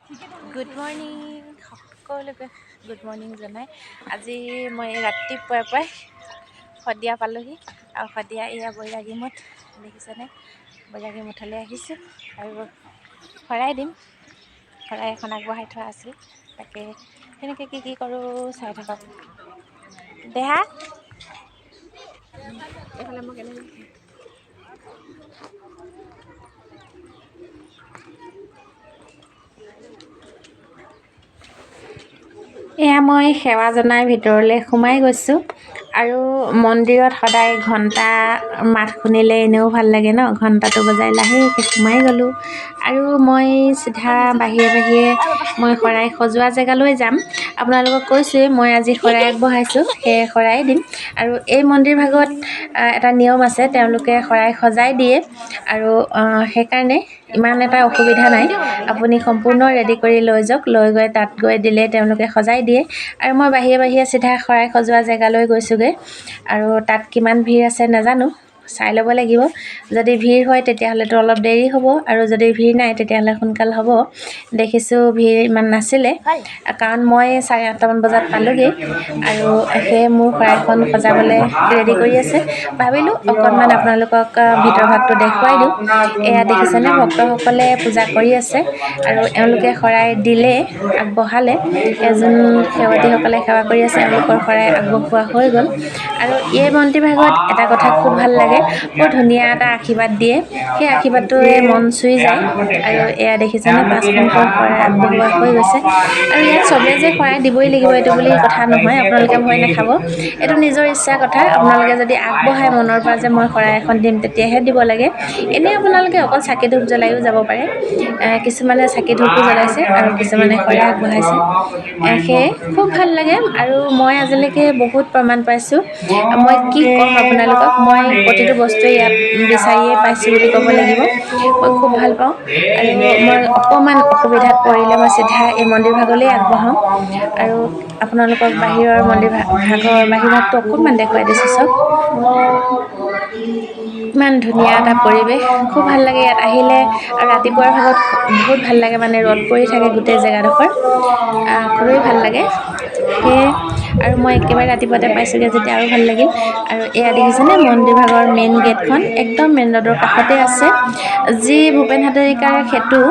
good morning সকলোকে good morning জনাই আজি মই ৰাতিপুৱাই পুৱাই শদিয়া পালোহি আৰু শদিয়া এয়া বৈৰাগী মঠ দেখিছেনে বৈৰাগী মঠলৈ আহিছোঁ আৰু শৰাই দিম শৰাই এখন আগবঢ়াই থোৱা আছিল তাকে কেনেকৈ কি কৰোঁ চাই থাকক দেহা এইফালে মই কেনেকৈ এয়া মই সেৱা জনাই ভিতৰলৈ সোমাই গৈছোঁ আৰু মন্দিৰত সদায় ঘণ্টা মাত শুনিলে এনেও ভাল লাগে ন ঘণ্টাটো বজাই লাহেকৈ সোমাই গ'লোঁ আৰু মই চিধা বাহিৰে মই শৰাই সজোৱা জেগালৈ যাম আপোনালোকক কৈছোঁৱেই মই আজি শৰাই আগবঢ়াইছোঁ সেয়ে শৰাই দিম আৰু এই মন্দিৰ ভাগত এটা নিয়ম আছে তেওঁলোকে শৰাই সজাই দিয়ে আৰু সেইকাৰণে ইমান এটা অসুবিধা নাই আপুনি সম্পূৰ্ণ ৰেডি কৰি লৈ যাওক লৈ গৈ তাত গৈ দিলে তেওঁলোকে সজাই দিয়ে আৰু মই বাহিৰে চিধা শৰাই সজোৱা জেগালৈ গৈছোঁগৈ আৰু তাত কিমান ভিৰ আছে নাজানো চাই ল'ব লাগিব যদি ভিৰ হয় তেতিয়াহ'লেতো অলপ দেৰি হ'ব আৰু যদি ভিৰ নাই তেতিয়াহ'লে সোনকাল হ'ব দেখিছোঁ ভিৰ ইমান নাছিলে কাৰণ মই 8:30মান বজাত পালোঁগৈ আৰু সেয়ে মোৰ শৰাইখন সজাবলৈ ৰেডি কৰি আছে ভাবিলোঁ অকণমান আপোনালোকক ভিতৰ ভাগটো দেখুৱাই দিওঁ এয়া দেখিছেনে ভক্তসকলে পূজা কৰি আছে আৰু এওঁলোকে শৰাই দিলে আগবঢ়ালে এজন সেৱতীসকলে সেৱা কৰি আছে এওঁলোকৰ শৰাই আগবঢ়োৱা হৈ গ'ল আৰু এই মন্দিৰ ভাগত এটা কথা খুব ভাল লাগে বৰ ধুনীয়া এটা আশীৰ্বাদ দিয়ে সেই আশীৰ্বাদটোৱে মন চুই যায় আৰু এয়া দেখিছেনে 5খনকৈ শৰাই আগবঢ়োৱা হৈ গৈছে আৰু ইয়াত চবেই যে শৰাই দিবই লাগিব এইটো বুলি কথা নহয় আপোনালোকে ভয় নাখাব এইটো নিজৰ ইচ্ছাৰ কথা আপোনালোকে যদি আগবঢ়ায় মনৰ পৰা যে মই শৰাই এখন দিম তেতিয়াহে দিব লাগে এনেই আপোনালোকে অকল চাকি ধূপ জ্বলাইও যাব পাৰে কিছুমানে চাকি ধূপো জ্বলাইছে আৰু কিছুমানে শৰাই আগবঢ়াইছে সেয়ে খুব ভাল লাগে আৰু মই আজিলৈকে বহুত প্ৰমাণ পাইছোঁ মই কি ক'ম আপোনালোকক মই প্ৰতিটো বস্তুৱে ইয়াত বিচাৰিয়ে পাইছোঁ বুলি ক'ব লাগিব মই খুব ভাল পাওঁ আৰু মই অকণমান অসুবিধাত পৰিলে মই চিধা এই মন্দিৰ ভাগলৈ আগবঢ়াওঁ আৰু আপোনালোকক বাহিৰৰ মন্দিৰ ভাগৰ বাহিৰ ভাগটো অকণমান দেখুৱাই দিছোঁ চাওক ইমান ধুনীয়া এটা পৰিৱেশ খুব ভাল লাগে ইয়াত আহিলে আৰু ৰাতিপুৱাৰ ভাগত বহুত ভাল লাগে মানে ৰ'দ পৰি থাকে গোটেই জেগাডোখৰ খুবেই ভাল লাগে সেয়ে আৰু মই একেবাৰে ৰাতিপুৱাতে পাইছোঁগৈ যেতিয়া আৰু ভাল লাগিল আৰু এয়া দেখিছেনে মন্দিৰ ভাগৰ মেইন গেটখন একদম মেইন ৰোডৰ কাষতে আছে যি ভূপেন হাজৰিকাৰ সেতু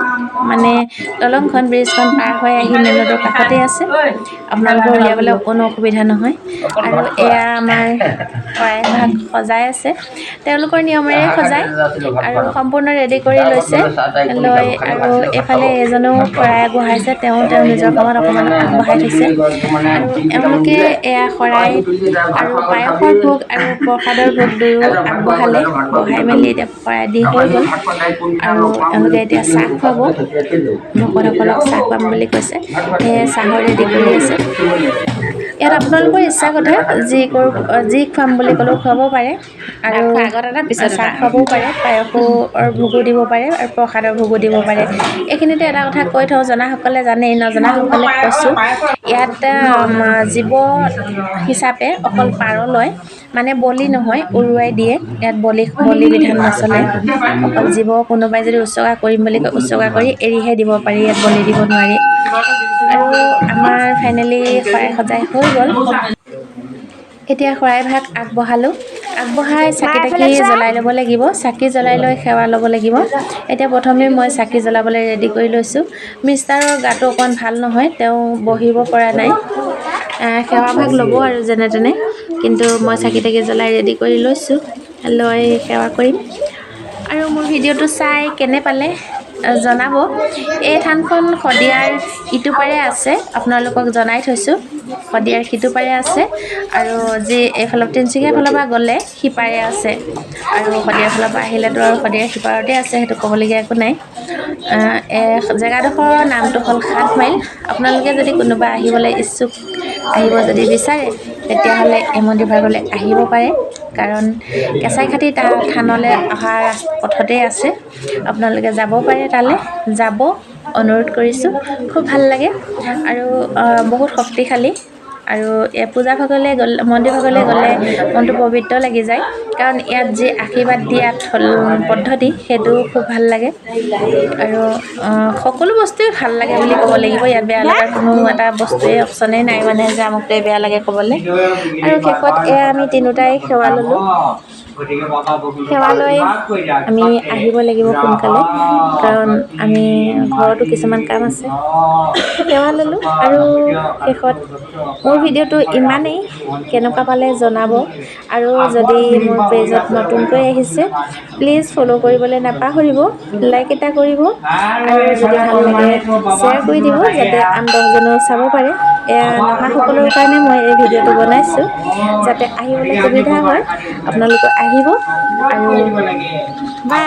মানে দলংখন ব্ৰিজখন পাৰ হৈ আহি মেইন ৰোডৰ কাষতে আছে আপোনালোকৰ উলিয়াবলৈ কোনো অসুবিধা নহয় আৰু এয়া আমাৰ শৰাইভাগ সজাই আছে তেওঁলোকৰ নিয়মেৰে সজায় আৰু সম্পূৰ্ণ ৰেডি কৰি লৈছে লৈ আৰু এইফালে এজনেও শৰাই আগবঢ়াইছে তেওঁ নিজৰ কামত অকণমান আগবঢ়াই থৈছে আৰু এওঁলোকে এয়া শৰাই আৰু পায়সৰ ভোগ আৰু প্ৰসাদৰ ভোগ দুয়ো আগবঢ়ালে বঢ়াই মেলি এতিয়া শৰাই দি হৈ গ'ল আৰু এওঁলোকে এতিয়া চাহ খুৱাব ভকতসকলক চাহ খুৱাম বুলি কৈছে সেয়ে চাহৰ ৰেডি কৰি আছে ইয়াত আপোনালোকৰ ইচ্ছাৰ কথা যি খুৱাম বুলি ক'লেও খুৱাব পাৰে আৰু আগত এটা পিছত চাহ খুৱাবও পাৰে পায়সৰ ভোগো দিব পাৰে আৰু প্ৰসাদৰ ভোগো দিব পাৰে এইখিনিতে এটা কথা কৈ থওঁ জনাসকলে জানেই নজনাসকলে কৈছোঁ ইয়াত জীৱ হিচাপে অকল পাৰ লয় মানে বলি নহয় উৰুৱাই দিয়ে ইয়াত বলি বিধান নচলে অকল জীৱ কোনোবাই যদি উৎসৰ্গা কৰিম বুলি কয় উৎসৰ্গা কৰি এৰিহে দিব পাৰি ইয়াত বলি দিব নোৱাৰি আৰু আমাৰ ফাইনেলি শৰাই সজাই হৈ গ'ল এতিয়া শৰাইভাগ আগবঢ়াই চাকি তাকি জ্বলাই ল'ব লাগিব চাকি জ্বলাই লৈ সেৱা ল'ব লাগিব এতিয়া প্ৰথমে মই চাকি জ্বলাবলৈ ৰেডি কৰি লৈছোঁ মিষ্টাৰৰ গাটো অকণমান ভাল নহয় তেওঁ বহিব পৰা নাই সেৱাভাগ ল'ব আৰু যেনে তেনে কিন্তু মই চাকি তাকি জ্বলাই ৰেডি কৰি লৈছোঁ লৈ সেৱা কৰিম আৰু মোৰ ভিডিঅ'টো চাই কেনে পালে জনাব এই থানখন শদিয়াৰ ইটো পাৰে আছে আপোনালোকক জনাই থৈছোঁ শদিয়াৰ সিটো পাৰে আছে আৰু যি এইফালৰ তিনিচুকীয়াৰ ফালৰ পৰা গ'লে সিপাৰে আছে আৰু শদিয়াৰ ফালৰ পৰা আহিলেতো আৰু শদিয়াৰ সিপাৰতে আছে সেইটো ক'বলগীয়া একো নাই জেগাডোখৰৰ নামটো হ'ল 7 মাইল আপোনালোকে যদি কোনোবা আহিবলৈ ইচ্ছুক আহিব যদি বিচাৰে তেতিয়াহ'লে এই মন্দিৰ ভাগলৈ আহিব পাৰে কাৰণ কেঁচাইখাতি থানলৈ অহা পথতেই আছে আপোনালোকে যাব পাৰে তালৈ যাব অনুৰোধ কৰিছোঁ খুব ভাল লাগে আৰু বহুত শক্তিশালী আৰু এই পূজা ভাগলৈ গ'লে মন্দিৰ ভাগলৈ গ'লে মনটো পবিত্ৰ লাগি যায় কাৰণ ইয়াত যি আশীৰ্বাদ দিয়া পদ্ধতি সেইটো খুব ভাল লাগে আৰু সকলো বস্তুৱেই ভাল লাগে বুলি ক'ব লাগিব ইয়াত বেয়া লগা কোনো এটা বস্তুৱে অপশ্যনেই নাই মানে যে আমুকটোৱে বেয়া লাগে ক'বলৈ আৰু শেষত এয়া আমি তিনিওটাই সেৱা ল'লোঁ সেৱা লৈ আমি আহিব লাগিব সোনকালে কাৰণ আমি ঘৰতো কিছুমান কাম আছে সেৱা ল'লোঁ আৰু শেষত মোৰ ভিডিঅ'টো ইমানেই কেনেকুৱা পালে জনাব আৰু যদি মোৰ পেজত নতুনকৈ আহিছে প্লিজ ফ'ল' কৰিবলৈ নাপাহৰিব লাইক এটা কৰিব আৰু যদি ভাল লাগে শ্বেয়াৰ কৰি দিব যাতে আন 10জনেও চাব পাৰে এয়া নহাসকলৰ কাৰণে মই এই ভিডিঅ'টো বনাইছোঁ যাতে আহিবলৈ সুবিধা হয় আপোনালোকে আহিব আৰু বাই